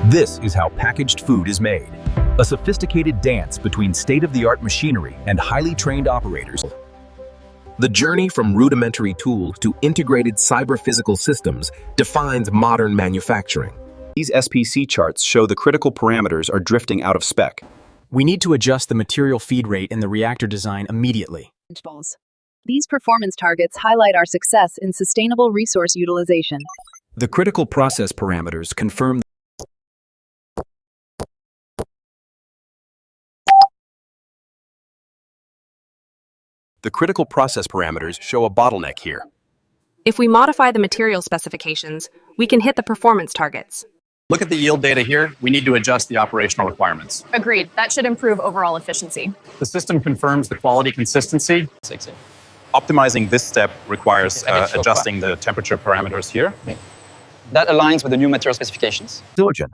This is how packaged food is made. A sophisticated dance between state-of-the-art machinery and highly trained operators. The journey from rudimentary tools to integrated cyber-physical systems defines modern manufacturing. These SPC charts show the critical parameters are drifting out of spec. We need to adjust the material feed rate in the reactor design immediately. These performance targets highlight our success in sustainable resource utilization. The critical process parameters confirm The critical process parameters show a bottleneck here. If we modify the material specifications, we can hit the performance targets. Look at the yield data here. We need to adjust the operational requirements. Agreed. That should improve overall efficiency. The system confirms the quality consistency. Optimizing this step requires adjusting the temperature parameters here. That aligns with the new material specifications. Silicon.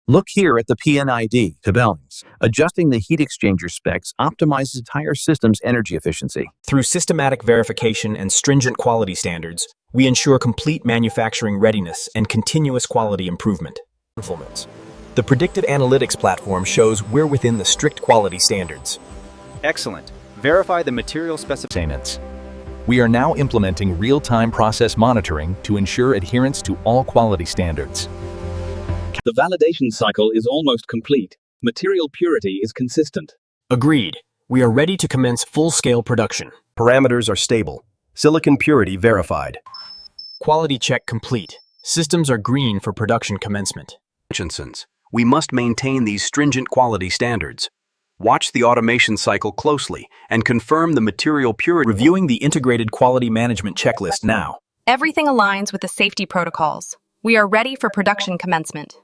Look here at the PNID to balance. Adjusting the heat exchanger specs optimizes entire system's energy efficiency. Through systematic verification and stringent quality standards, we ensure complete manufacturing readiness and continuous quality improvement. The predictive analytics platform shows we're within the strict quality standards. Excellent. Verify the material specifications. We are now implementing real-time process monitoring to ensure adherence to all quality standards. The validation cycle is almost complete. Material purity is consistent. Agreed. We are ready to commence full-scale production. Parameters are stable. Silicon purity verified. Quality check complete. Systems are green for production commencement. We must maintain these stringent quality standards. Watch the automation cycle closely and confirm the material purity. Reviewing the integrated quality management checklist now. Everything aligns with the safety protocols. We are ready for production commencement.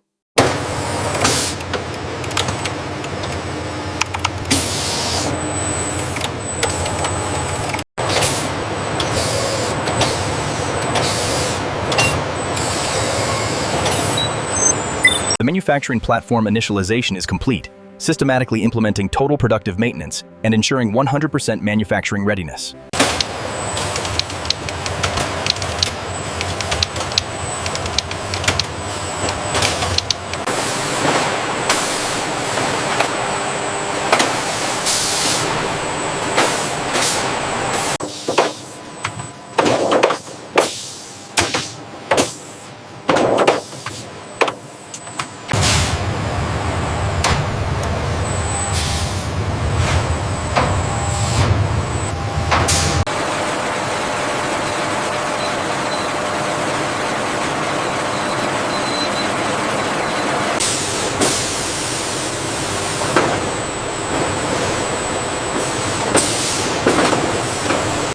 The manufacturing platform initialization is complete, systematically implementing total productive maintenance and ensuring 100% manufacturing readiness.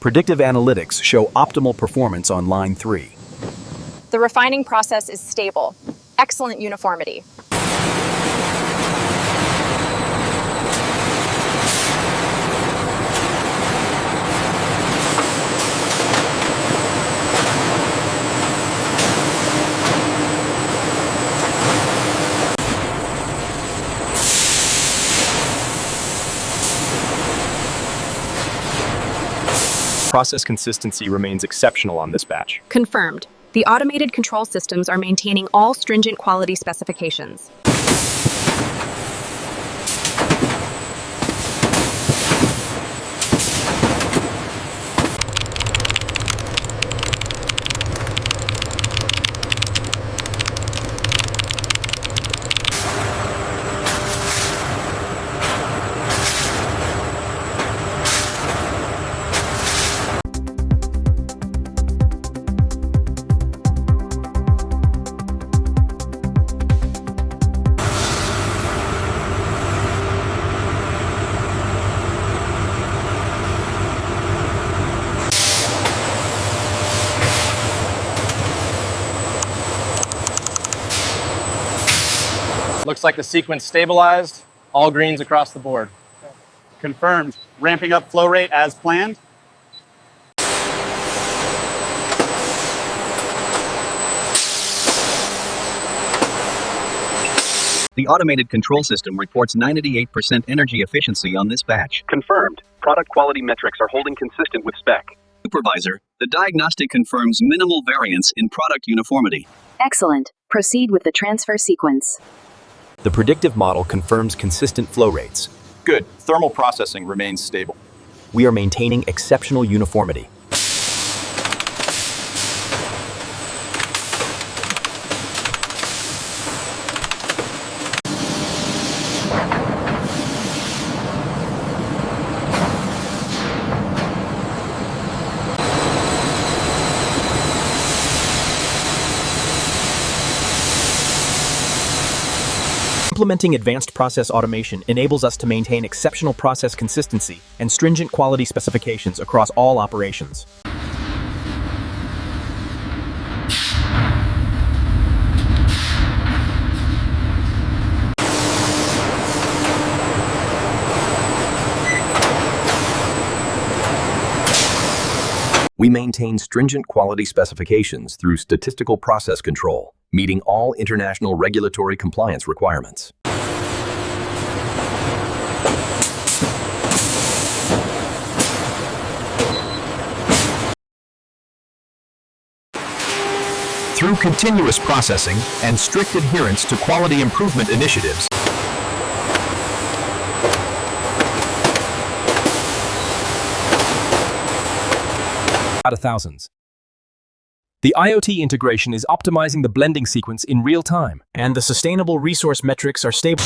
Predictive analytics show optimal performance on line 3. The refining process is stable. Excellent uniformity. Process consistency remains exceptional on this batch. Confirmed. The automated control systems are maintaining all stringent quality specifications. Looks like the sequence stabilized. All greens across the board. Confirmed. Ramping up flow rate as planned. The automated control system reports 98% energy efficiency on this batch. Confirmed. Product quality metrics are holding consistent with spec. Supervisor, the diagnostic confirms minimal variance in product uniformity. Excellent. Proceed with the transfer sequence. The predictive model confirms consistent flow rates. Good. Thermal processing remains stable. We are maintaining exceptional uniformity. Implementing advanced process automation enables us to maintain exceptional process consistency and stringent quality specifications across all operations. We maintain stringent quality specifications through statistical process control, meeting all international regulatory compliance requirements. Through continuous processing and strict adherence to quality improvement initiatives, out of thousands. The IoT integration is optimizing the blending sequence in real time, and the sustainable resource metrics are stable.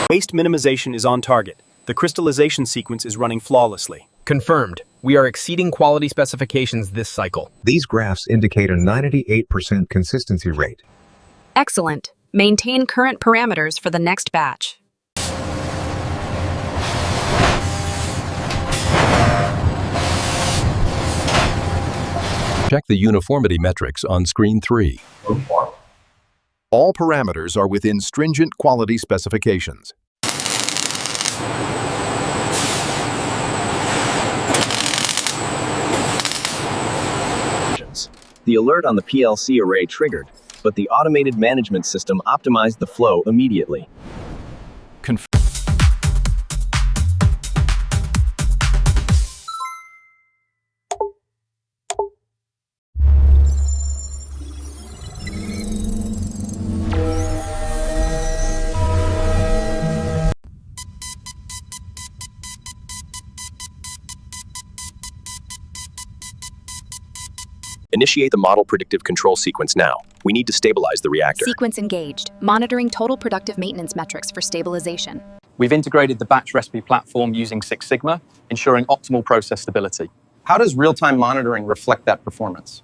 Waste minimization is on target. The crystallization sequence is running flawlessly. Confirmed. We are exceeding quality specifications this cycle. These graphs indicate a 98% consistency rate. Excellent. Maintain current parameters for the next batch. check the uniformity metrics on screen 3. All parameters are within stringent quality specifications. The alert on the PLC array triggered, but the automated management system optimized the flow immediately. Initiate the model predictive control sequence now. We need to stabilize the reactor. Sequence engaged. Monitoring total productive maintenance metrics for stabilization. We've integrated the batch recipe platform using Six Sigma, ensuring optimal process stability. How does real-time monitoring reflect that performance?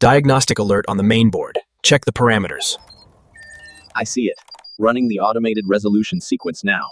Diagnostic alert on the main board. Check the parameters. I see it. Running the automated resolution sequence now.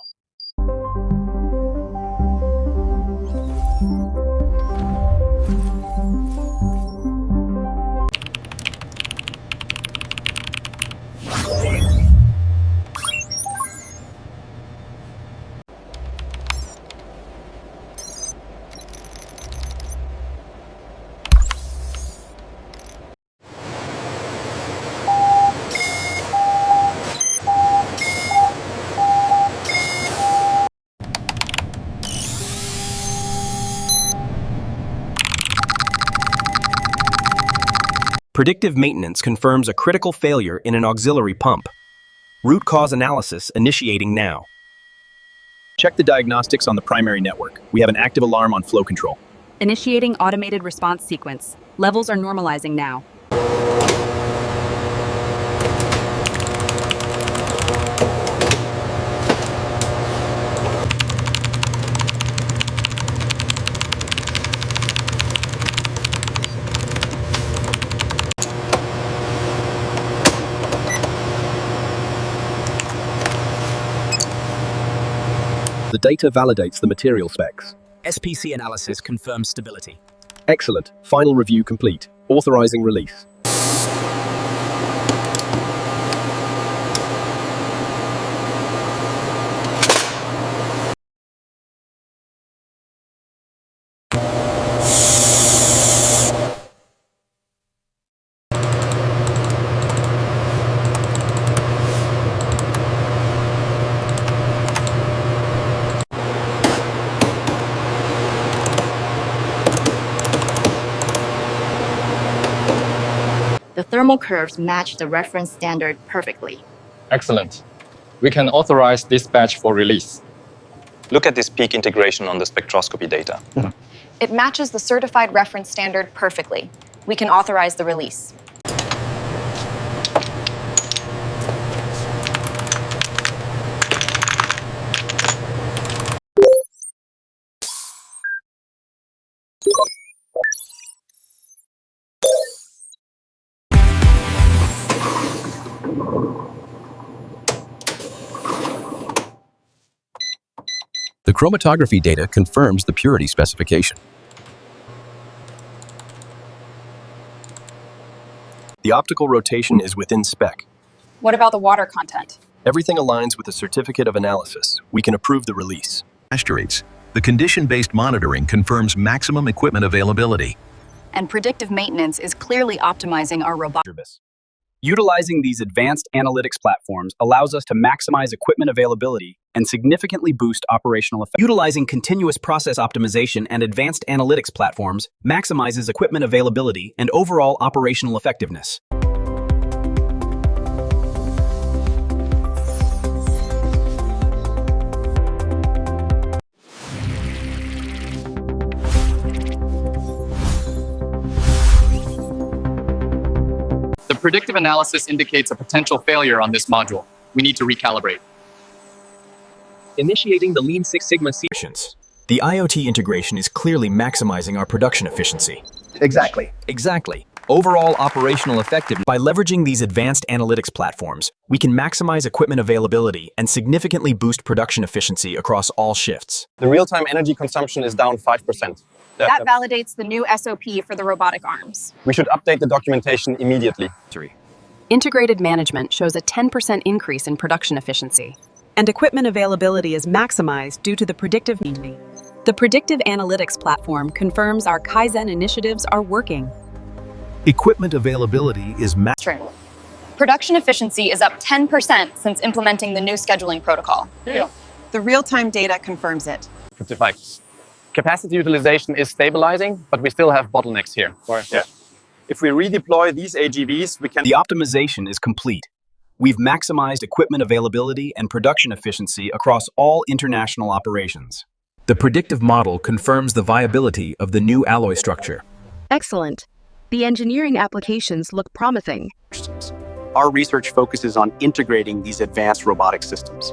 Predictive maintenance confirms a critical failure in an auxiliary pump. Root cause analysis initiating now. Check the diagnostics on the primary network. We have an active alarm on flow control. Initiating automated response sequence. Levels are normalizing now. The data validates the material specs. SPC analysis confirms stability. Excellent. Final review complete. Authorizing release. The thermal curves match the reference standard perfectly. Excellent. We can authorize this batch for release. Look at this peak integration on the spectroscopy data. It matches the certified reference standard perfectly. We can authorize the release. The chromatography data confirms the purity specification. The optical rotation is within spec. What about the water content? Everything aligns with the certificate of analysis. We can approve the release. Asteroids. The condition-based monitoring confirms maximum equipment availability. And predictive maintenance is clearly optimizing our robotics. Utilizing these advanced analytics platforms allows us to maximize equipment availability and significantly boost operational effectiveness. Utilizing continuous process optimization and advanced analytics platforms maximizes equipment availability and overall operational effectiveness. The predictive analysis indicates a potential failure on this module. We need to recalibrate. Initiating the Lean Six Sigma sequence. The IoT integration is clearly maximizing our production efficiency. Exactly. Overall operational effectiveness. By leveraging these advanced analytics platforms, we can maximize equipment availability and significantly boost production efficiency across all shifts. The real-time energy consumption is down 5%. That validates the new SOP for the robotic arms. We should update the documentation immediately. Integrated management shows a 10% increase in production efficiency. And equipment availability is maximized due to the predictive. The predictive analytics platform confirms our Kaizen initiatives are working. Equipment availability is Production efficiency is up 10% since implementing the new scheduling protocol. The real-time data confirms it. Capacity utilization is stabilizing, but we still have bottlenecks here. If we redeploy these AGVs, we can... The optimization is complete. We've maximized equipment availability and production efficiency across all international operations. The predictive model confirms the viability of the new alloy structure. Excellent. The engineering applications look promising. Our research focuses on integrating these advanced robotic systems.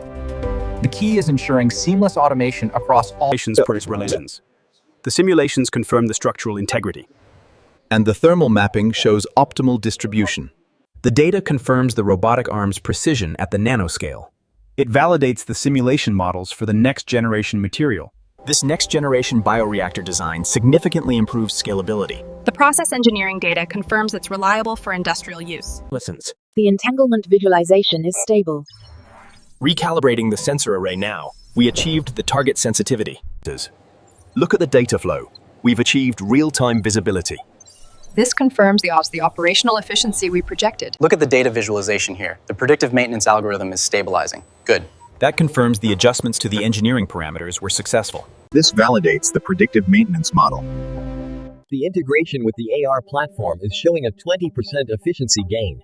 The key is ensuring seamless automation across all relations. The simulations confirm the structural integrity. And the thermal mapping shows optimal distribution. The data confirms the robotic arm's precision at the nanoscale. It validates the simulation models for the next-generation material. This next-generation bioreactor design significantly improves scalability. The process engineering data confirms it's reliable for industrial use. The entanglement visualization is stable. Recalibrating the sensor array now, we achieved the target sensitivity. Look at the data flow. We've achieved real-time visibility. This confirms the operational efficiency we projected. Look at the data visualization here. The predictive maintenance algorithm is stabilizing. Good. That confirms the adjustments to the engineering parameters were successful. This validates the predictive maintenance model. The integration with the AR platform is showing a 20% efficiency gain.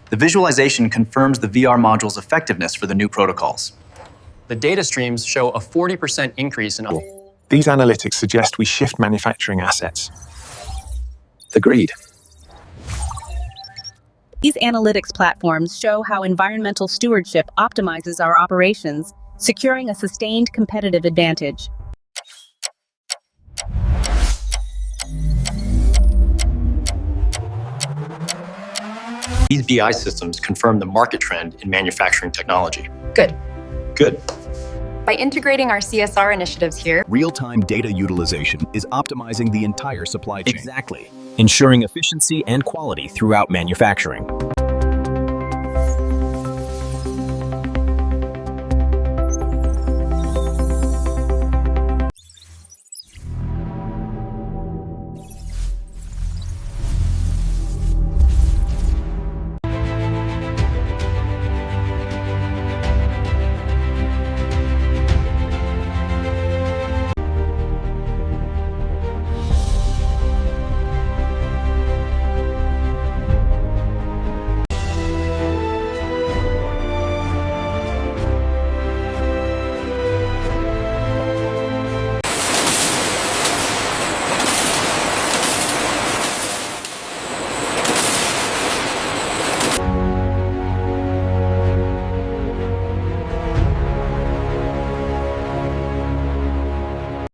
The visualization confirms the VR module's effectiveness for the new protocols. The data streams show a 40% increase in... These analytics suggest we shift manufacturing assets. Agreed. These analytics platforms show how environmental stewardship optimizes our operations, securing a sustained competitive advantage. These BI systems confirm the market trend in manufacturing technology. Good. Good. By integrating our CSR initiatives here, real-time data utilization is optimizing the entire supply chain. Exactly. Ensuring efficiency and quality throughout manufacturing.